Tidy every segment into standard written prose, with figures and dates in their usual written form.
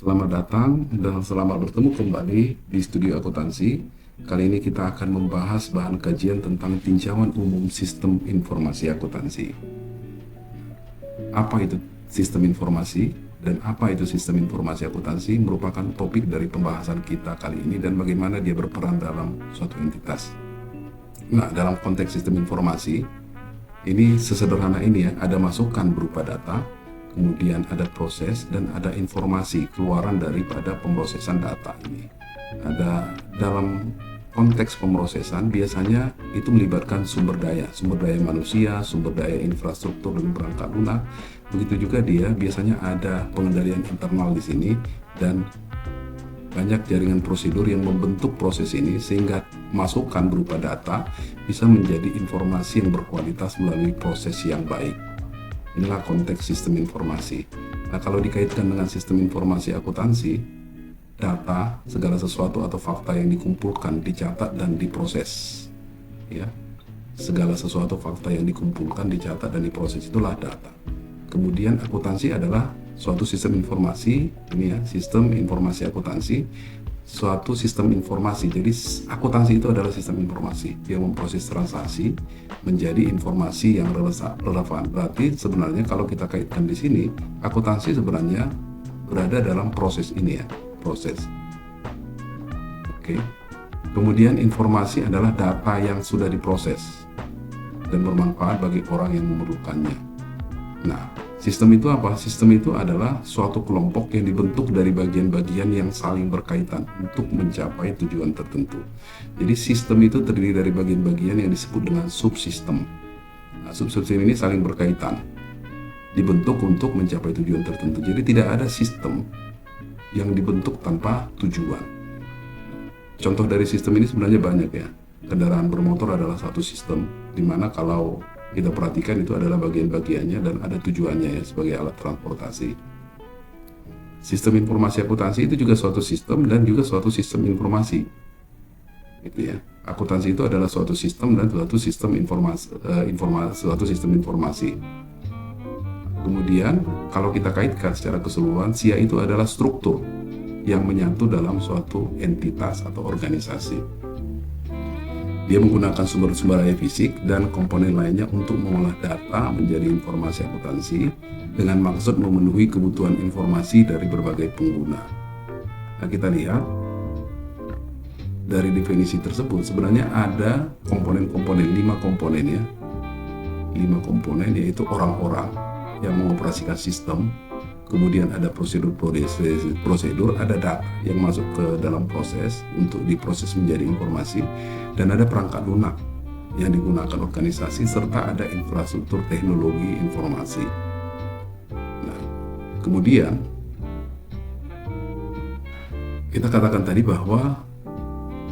Selamat datang dan selamat bertemu kembali di Studio Akuntansi. Kali ini kita akan membahas bahan kajian tentang tinjauan umum sistem informasi akuntansi. Apa itu sistem informasi dan apa itu sistem informasi akuntansi merupakan topik dari pembahasan kita kali ini dan bagaimana dia berperan dalam suatu entitas. Nah, dalam konteks sistem informasi, ini sesederhana ini ya, ada masukan berupa data, kemudian ada proses dan ada informasi keluaran daripada pemrosesan data ini. Ada dalam konteks pemrosesan biasanya itu melibatkan sumber daya manusia, sumber daya infrastruktur dan perangkat lunak. Begitu juga dia biasanya ada pengendalian internal di sini dan banyak jaringan prosedur yang membentuk proses ini sehingga masukan berupa data bisa menjadi informasi yang berkualitas melalui proses yang baik. Inilah konteks sistem informasi. Nah, kalau dikaitkan dengan sistem informasi akuntansi, data, segala sesuatu atau fakta yang dikumpulkan, dicatat dan diproses. Ya, segala sesuatu fakta yang dikumpulkan, dicatat dan diproses itulah data. Kemudian akuntansi adalah suatu sistem informasi, ini ya, sistem informasi akuntansi, suatu sistem informasi. Jadi akuntansi itu adalah sistem informasi yang memproses transaksi menjadi informasi yang relevan. Berarti sebenarnya kalau kita kaitkan di sini, akuntansi sebenarnya berada dalam proses ini ya, proses. Oke. Kemudian informasi adalah data yang sudah diproses dan bermanfaat bagi orang yang memerlukannya. Nah, sistem itu apa? Sistem itu adalah suatu kelompok yang dibentuk dari bagian-bagian yang saling berkaitan untuk mencapai tujuan tertentu. Jadi sistem itu terdiri dari bagian-bagian yang disebut dengan subsistem. Nah, subsistem ini saling berkaitan, dibentuk untuk mencapai tujuan tertentu. Jadi tidak ada sistem yang dibentuk tanpa tujuan. Contoh dari sistem ini sebenarnya banyak ya. Kendaraan bermotor adalah satu sistem, di mana kalau kita perhatikan itu adalah bagian-bagiannya dan ada tujuannya ya sebagai alat transportasi. Sistem informasi akuntansi itu juga suatu sistem dan juga suatu sistem informasi. Gitu ya. Akuntansi itu adalah suatu sistem dan suatu sistem suatu sistem informasi. Kemudian kalau kita kaitkan secara keseluruhan, SIA itu adalah struktur yang menyatu dalam suatu entitas atau organisasi. Dia menggunakan sumber-sumber daya fisik dan komponen lainnya untuk mengolah data menjadi informasi akuntansi dengan maksud memenuhi kebutuhan informasi dari berbagai pengguna. Nah, kita lihat dari definisi tersebut sebenarnya ada komponen-komponen, 5 komponen ya. 5 komponen yaitu orang-orang yang mengoperasikan sistem, kemudian ada prosedur, ada data yang masuk ke dalam proses untuk diproses menjadi informasi, dan ada perangkat lunak yang digunakan organisasi, serta ada infrastruktur teknologi informasi. Nah, kemudian kita katakan tadi bahwa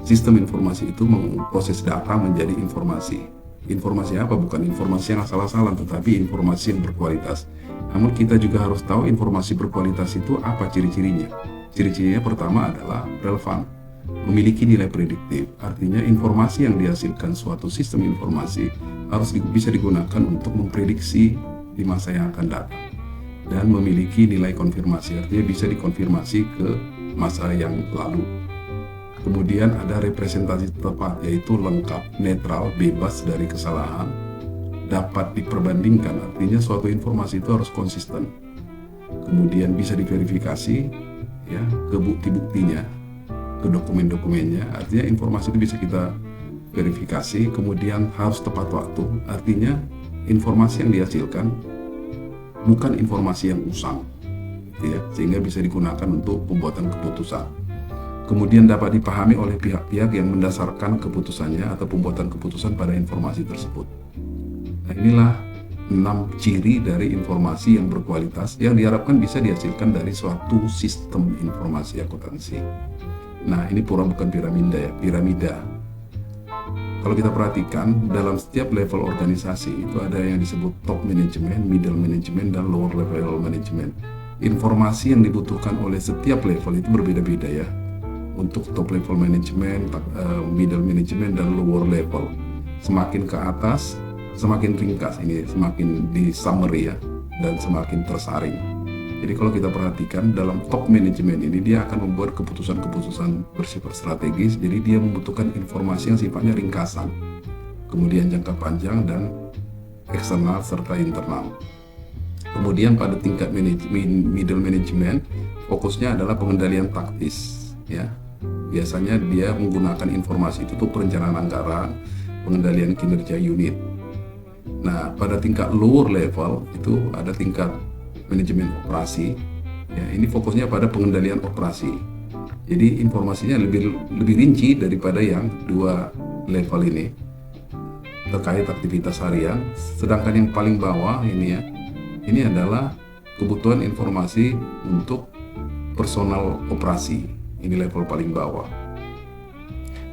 sistem informasi itu memproses data menjadi informasi. Informasi apa? Bukan informasi yang asal-asalan, tetapi informasi yang berkualitas. Namun kita juga harus tahu informasi berkualitas itu apa ciri-cirinya. Ciri-cirinya pertama adalah relevan, memiliki nilai prediktif. Artinya informasi yang dihasilkan suatu sistem informasi harus bisa digunakan untuk memprediksi di masa yang akan datang. Dan memiliki nilai konfirmasi, artinya bisa dikonfirmasi ke masa yang lalu. Kemudian ada representasi tepat, yaitu lengkap, netral, bebas dari kesalahan, dapat diperbandingkan, artinya suatu informasi itu harus konsisten. Kemudian bisa diverifikasi ya, ke bukti-buktinya, ke dokumen-dokumennya, artinya informasi itu bisa kita verifikasi. Kemudian harus tepat waktu, artinya informasi yang dihasilkan bukan informasi yang usang ya, sehingga bisa digunakan untuk pembuatan keputusan. Kemudian dapat dipahami oleh pihak-pihak yang mendasarkan keputusannya atau pembuatan keputusan pada informasi tersebut. Nah, inilah 6 ciri dari informasi yang berkualitas yang diharapkan bisa dihasilkan dari suatu sistem informasi akuntansi. Nah, ini bukan piramida ya, piramida. Kalau kita perhatikan dalam setiap level organisasi itu ada yang disebut top management, middle management, dan lower level management. Informasi yang dibutuhkan oleh setiap level itu berbeda-beda ya. Untuk top level management, middle management, dan lower level. Semakin ke atas, semakin ringkas ini, semakin di summary ya, dan semakin tersaring. Jadi kalau kita perhatikan dalam top manajemen ini, dia akan membuat keputusan-keputusan bersifat strategis. Jadi dia membutuhkan informasi yang sifatnya ringkasan, kemudian jangka panjang dan eksternal serta internal. Kemudian pada tingkat middle management, fokusnya adalah pengendalian taktis, ya. Biasanya dia menggunakan informasi itu untuk perencanaan anggaran, pengendalian kinerja unit. Nah, pada tingkat lower level itu ada tingkat manajemen operasi. Ya, ini fokusnya pada pengendalian operasi. Jadi informasinya lebih rinci daripada yang dua level ini terkait aktivitas harian. Sedangkan yang paling bawah ini ya, ini adalah kebutuhan informasi untuk personal operasi. Ini level paling bawah.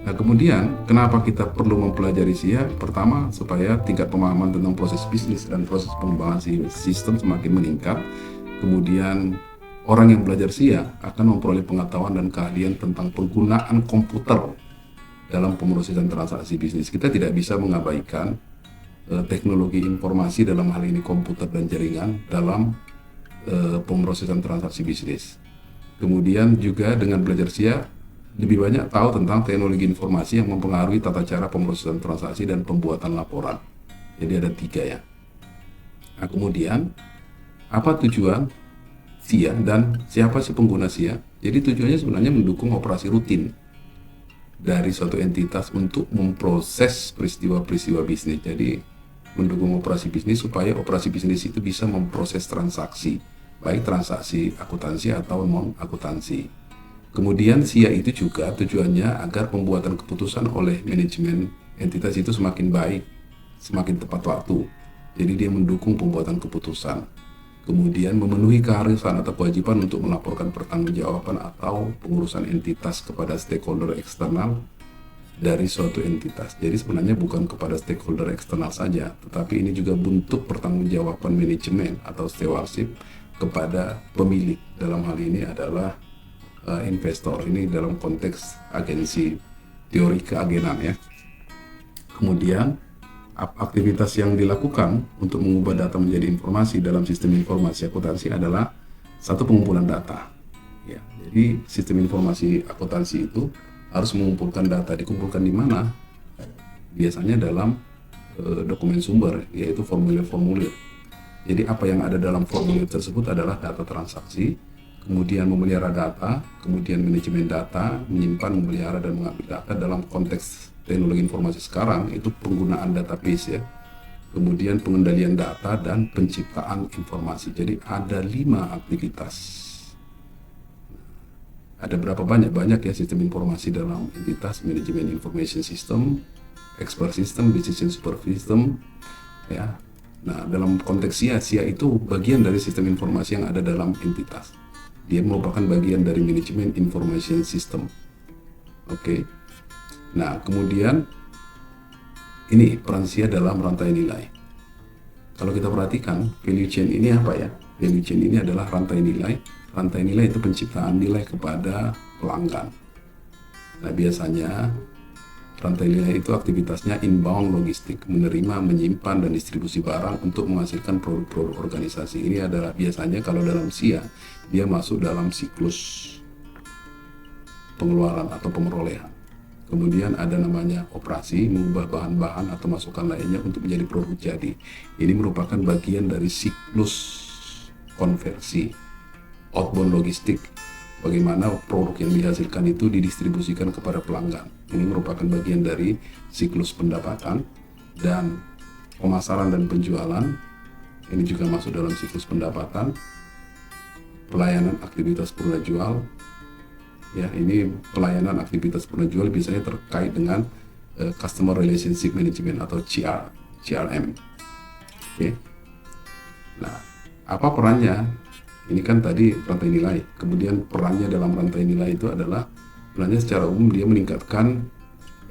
Nah, kemudian kenapa kita perlu mempelajari SIA? Pertama, supaya tingkat pemahaman tentang proses bisnis dan proses pengembangan sistem semakin meningkat. Kemudian orang yang belajar SIA akan memperoleh pengetahuan dan keahlian tentang penggunaan komputer dalam pemrosesan transaksi bisnis. Kita tidak bisa mengabaikan teknologi informasi, dalam hal ini komputer dan jaringan, dalam pemrosesan transaksi bisnis. Kemudian juga dengan belajar SIA lebih banyak tahu tentang teknologi informasi yang mempengaruhi tata cara pemrosesan transaksi dan pembuatan laporan. Jadi ada 3 ya. Nah, kemudian apa tujuan SIA dan siapa sih pengguna SIA? Jadi tujuannya sebenarnya mendukung operasi rutin dari suatu entitas untuk memproses peristiwa-peristiwa bisnis. Jadi mendukung operasi bisnis supaya operasi bisnis itu bisa memproses transaksi, baik transaksi akuntansi atau non-akuntansi. Kemudian SIA itu juga tujuannya agar pembuatan keputusan oleh manajemen entitas itu semakin baik, semakin tepat waktu. Jadi dia mendukung pembuatan keputusan. Kemudian memenuhi keharusan atau kewajiban untuk melaporkan pertanggungjawaban atau pengurusan entitas kepada stakeholder eksternal dari suatu entitas. Jadi sebenarnya bukan kepada stakeholder eksternal saja, tetapi ini juga bentuk pertanggungjawaban manajemen atau stewardship kepada pemilik. Dalam hal ini adalah investor. Ini dalam konteks agensi teori keagenan ya. Kemudian aktivitas yang dilakukan untuk mengubah data menjadi informasi dalam sistem informasi akuntansi adalah satu, pengumpulan data. Ya, jadi sistem informasi akuntansi itu harus mengumpulkan data. Dikumpulkan di mana? Biasanya dalam dokumen sumber, yaitu formulir-formulir. Jadi apa yang ada dalam formulir tersebut adalah data transaksi. Kemudian memelihara data, kemudian manajemen data, menyimpan, memelihara, dan mengambil data. Dalam konteks teknologi informasi sekarang itu penggunaan database ya, kemudian pengendalian data dan penciptaan informasi. Jadi ada 5 aktivitas. Ada berapa banyak ya sistem informasi dalam entitas: manajemen information system, expert system, decision support system ya. Nah, dalam konteks SIA itu bagian dari sistem informasi yang ada dalam entitas. Dia merupakan bagian dari manajemen information system. Oke. Nah, kemudian ini peran SIA dalam rantai nilai. Kalau kita perhatikan, value chain ini apa ya? Value chain ini adalah rantai nilai. Rantai nilai itu penciptaan nilai kepada pelanggan. Nah, biasanya rantai nilai itu aktivitasnya inbound logistik, menerima, menyimpan, dan distribusi barang untuk menghasilkan produk-produk organisasi. Ini adalah biasanya kalau dalam SIA, dia masuk dalam siklus pengeluaran atau pemerolehan. Kemudian ada namanya operasi, mengubah bahan-bahan atau masukan lainnya untuk menjadi produk jadi. Ini merupakan bagian dari siklus konversi. Outbound logistik, bagaimana produk yang dihasilkan itu didistribusikan kepada pelanggan. Ini merupakan bagian dari siklus pendapatan. Dan pemasaran dan penjualan, ini juga masuk dalam siklus pendapatan. Pelayanan aktivitas purna jual, ya, ini pelayanan aktivitas purna jual biasanya terkait dengan Customer Relationship Management atau CRM. Oke. Nah, apa perannya? Ini kan tadi rantai nilai. Kemudian perannya dalam rantai nilai itu adalah sebenarnya secara umum dia meningkatkan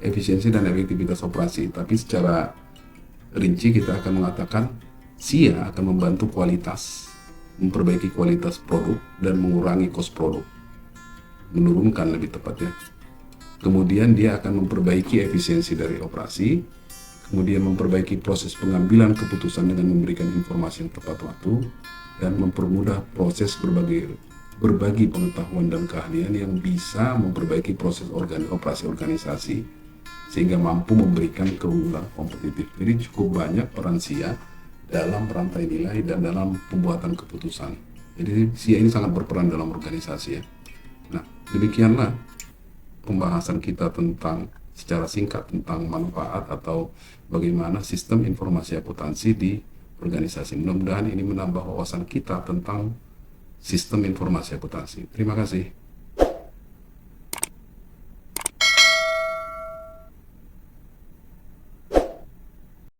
efisiensi dan efektivitas operasi. Tapi secara rinci kita akan mengatakan SIA akan membantu kualitas, memperbaiki kualitas produk dan mengurangi cost produk. Menurunkan lebih tepatnya. Kemudian dia akan memperbaiki efisiensi dari operasi. kemudian memperbaiki proses pengambilan keputusan dengan memberikan informasi yang tepat waktu, dan mempermudah proses berbagi pengetahuan dan keahlian yang bisa memperbaiki proses operasi organisasi sehingga mampu memberikan keunggulan kompetitif. Jadi cukup banyak peran SIA dalam rantai nilai dan dalam pembuatan keputusan. Jadi SIA ini sangat berperan dalam organisasi ya. Nah, demikianlah pembahasan kita tentang secara singkat tentang manfaat atau bagaimana sistem informasi akuntansi di organisasi. Mudah-mudahan ini menambah wawasan kita tentang sistem informasi akuntansi. Terima kasih.